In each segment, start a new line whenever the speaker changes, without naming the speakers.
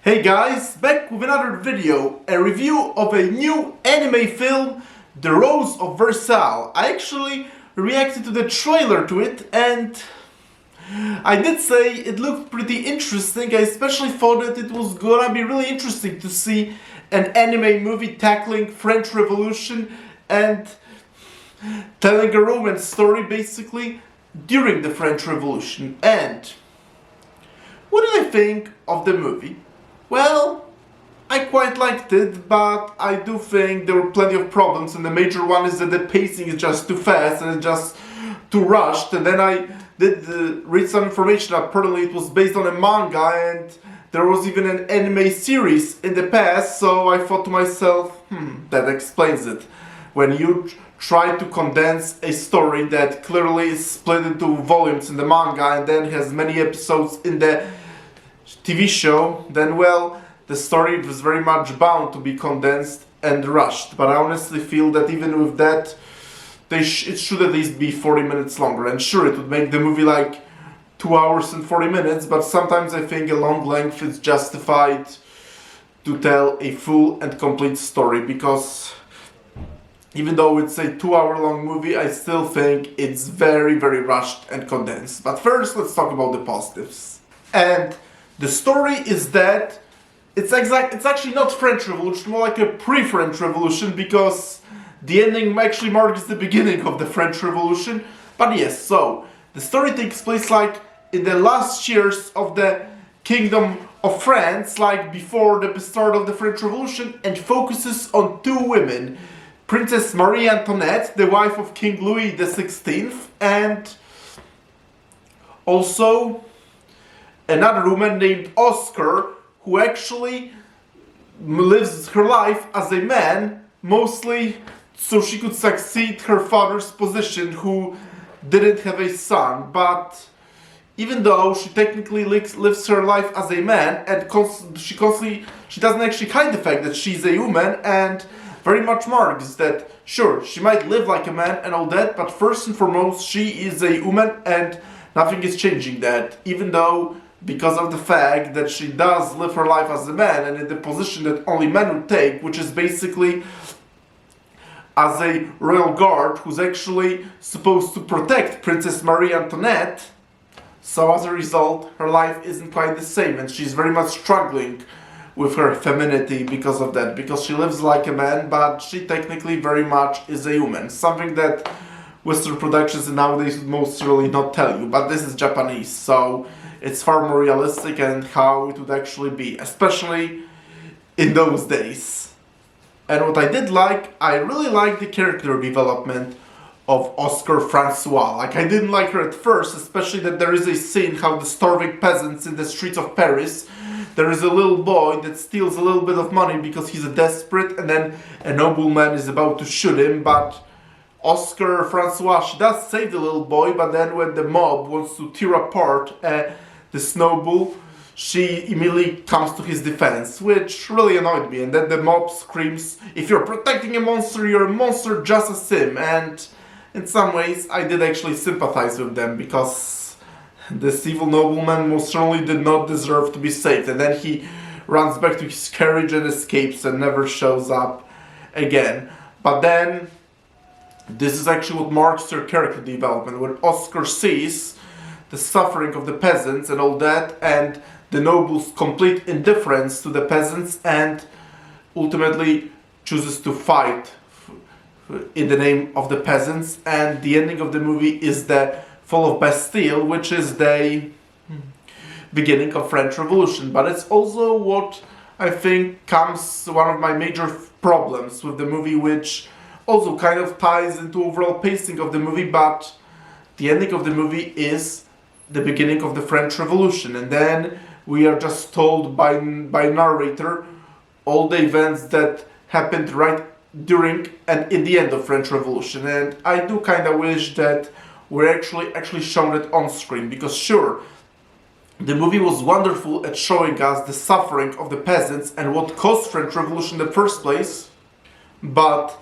Hey guys, back with another video, a review of a new anime film, The Rose of Versailles. I actually reacted to the trailer to it and I did say it looked pretty interesting. I especially thought that it was gonna be really interesting to see an anime movie tackling French Revolution and telling a romance story basically during the French Revolution. And what did I think of the movie? Well, I quite liked it, but I do think there were plenty of problems, and the major one is that the pacing is just too fast and it's just too rushed. And then I did read some information. Apparently it was based on a manga and there was even an anime series in the past, so I thought to myself, that explains it. When you try to condense a story that clearly is split into volumes in the manga and then has many episodes in the TV show, then well, the story was very much bound to be condensed and rushed. But I honestly feel that even with that, it should at least be 40 minutes longer. And sure, it would make the movie like 2 hours and 40 minutes, but sometimes I think a long length is justified to tell a full and complete story, because even though it's a 2-hour long movie, I still think it's very, very rushed and condensed. But first, let's talk about the positives. And the story is that it's actually not French Revolution, more like a pre-French Revolution, because the ending actually marks the beginning of the French Revolution. But yes, so the story takes place like in the last years of the Kingdom of France, like before the start of the French Revolution, and focuses on two women: Princess Marie Antoinette, the wife of King Louis XVI, and also another woman named Oscar, who actually lives her life as a man, mostly so she could succeed her father's position, who didn't have a son. But even though she technically lives her life as a man, and she doesn't actually hide the fact that she's a woman, and very much marks that, sure, she might live like a man and all that, but first and foremost, she is a woman, and nothing is changing that. Even though, because of the fact that she does live her life as a man and in the position that only men would take, which is basically as a royal guard who's actually supposed to protect Princess Marie Antoinette. So as a result, her life isn't quite the same, and she's very much struggling with her femininity because of that, because she lives like a man, but she technically very much is a woman. Something that Western productions nowadays would most really not tell you, but this is Japanese, so it's far more realistic and how it would actually be, especially in those days. And what I did like, I really liked the character development of Oscar Francois. Like, I didn't like her at first, especially that there is a scene how the starving peasants in the streets of Paris, there is a little boy that steals a little bit of money because he's a desperate, and then a nobleman is about to shoot him, but Oscar Francois, she does save the little boy, but then when the mob wants to tear apart this noble, she immediately comes to his defense, which really annoyed me. And then the mob screams, "If you're protecting a monster, you're a monster just as him." And in some ways, I did actually sympathize with them, because this evil nobleman most certainly did not deserve to be saved. And then he runs back to his carriage and escapes and never shows up again. But then, this is actually what marks her character development, when Oscar sees the suffering of the peasants and all that, and the noble's complete indifference to the peasants, and ultimately chooses to fight in the name of the peasants. And the ending of the movie is the fall of Bastille, which is the beginning of French Revolution. But it's also what I think comes one of my major problems with the movie, which also kind of ties into overall pacing of the movie. But the ending of the movie is the beginning of the French Revolution, and then we are just told by narrator all the events that happened right during and in the end of French Revolution. And I do kind of wish that we're actually shown it on screen, because sure, the movie was wonderful at showing us the suffering of the peasants and what caused French Revolution in the first place, but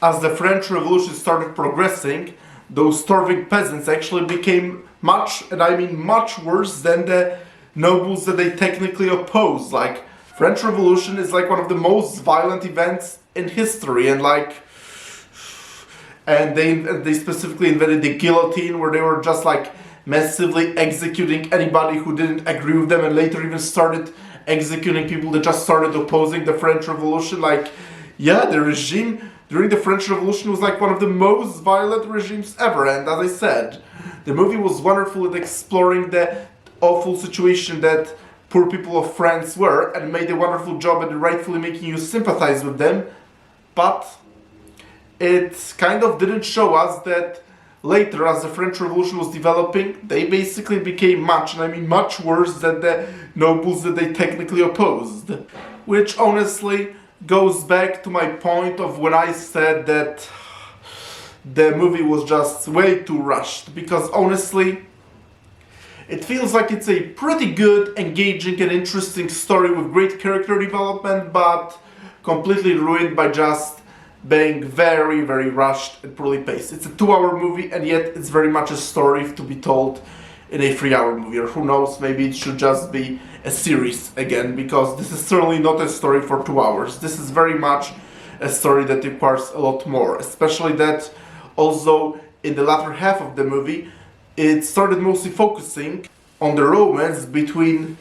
as the French Revolution started progressing, those starving peasants actually became much, and I mean much worse than the nobles that they technically opposed. Like, French Revolution is like one of the most violent events in history, and they specifically invented the guillotine, where they were just like massively executing anybody who didn't agree with them, and later even started executing people that just started opposing the French Revolution. Like, yeah, the regime during the French Revolution was like one of the most violent regimes ever, and as I said, the movie was wonderful at exploring the awful situation that poor people of France were, and made a wonderful job at rightfully making you sympathize with them, but it kind of didn't show us that later, as the French Revolution was developing, they basically became much, and I mean much worse than the nobles that they technically opposed. Which honestly goes back to my point of when I said that the movie was just way too rushed, because honestly, it feels like it's a pretty good, engaging and interesting story with great character development, but completely ruined by just being very, very rushed and poorly paced. It's a 2-hour movie, and yet it's very much a story to be told in a 3-hour movie, or who knows, maybe it should just be a series again, because this is certainly not a story for 2 hours. This is very much a story that requires a lot more, especially that also in the latter half of the movie, it started mostly focusing on the romance between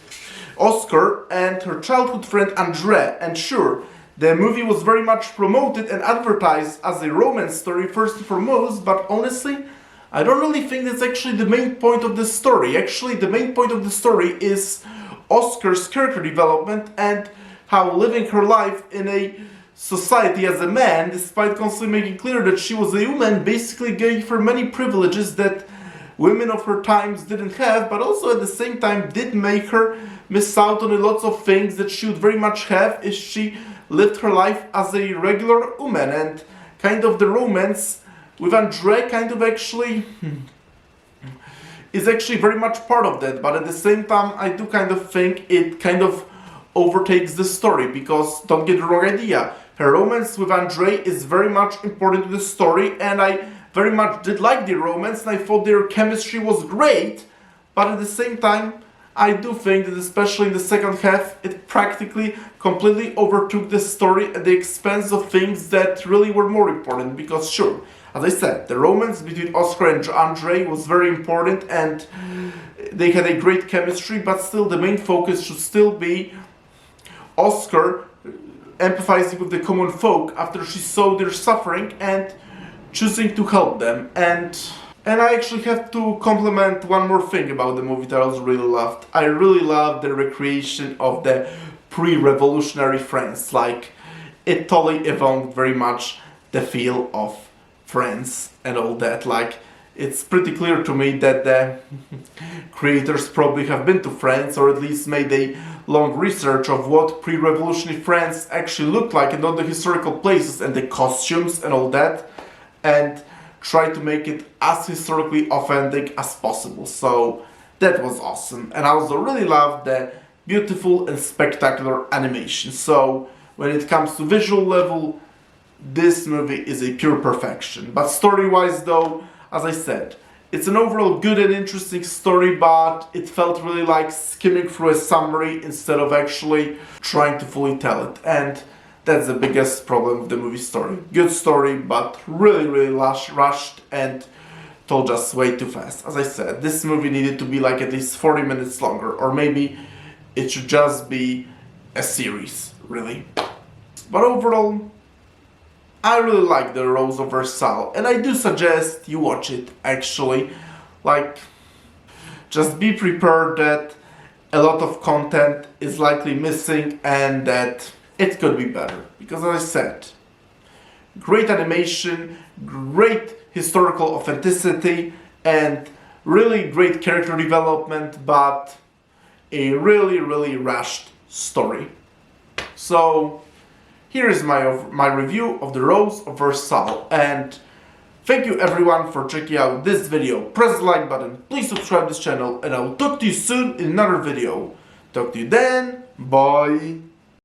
Oscar and her childhood friend André. And sure, the movie was very much promoted and advertised as a romance story first and foremost, but honestly, I don't really think that's actually the main point of the story. Actually, the main point of the story is Oscar's character development and how living her life in a society as a man, despite constantly making clear that she was a woman, basically gave her many privileges that women of her times didn't have, but also at the same time did make her miss out on lots of things that she would very much have if she lived her life as a regular woman. And kind of the romance with André kind of actually is actually very much part of that, but at the same time I do kind of think it kind of overtakes the story, because don't get the wrong idea, her romance with André is very much important to the story, and I very much did like the romance, and I thought their chemistry was great, but at the same time, I do think that especially in the second half, it practically completely overtook the story at the expense of things that really were more important, because sure, as I said, the romance between Oscar and André was very important, and they had a great chemistry, but still the main focus should still be Oscar empathizing with the common folk after she saw their suffering and choosing to help them. And I actually have to compliment one more thing about the movie that I also really loved. I really loved the recreation of the pre-revolutionary France. Like, it totally evoked very much the feel of France and all that. Like, it's pretty clear to me that the creators probably have been to France, or at least made a long research of what pre-revolutionary France actually looked like, and all the historical places and the costumes and all that, and try to make it as historically authentic as possible. So that was awesome. And I also really loved the beautiful and spectacular animation. So when it comes to visual level, this movie is a pure perfection. But story-wise though, as I said, it's an overall good and interesting story, but it felt really like skimming through a summary instead of actually trying to fully tell it. And that's the biggest problem with the movie story. Good story, but really, really rushed and told just way too fast. As I said, this movie needed to be like at least 40 minutes longer, or maybe it should just be a series, really. But overall, I really like The Rose of Versailles, and I do suggest you watch it, actually. Like, just be prepared that a lot of content is likely missing and that it could be better. Because as I said, great animation, great historical authenticity, and really great character development, but a really, really rushed story. So, here is my review of The Rose of Versailles, and thank you everyone for checking out this video. Press the like button, please subscribe to this channel, and I will talk to you soon in another video. Talk to you then, bye!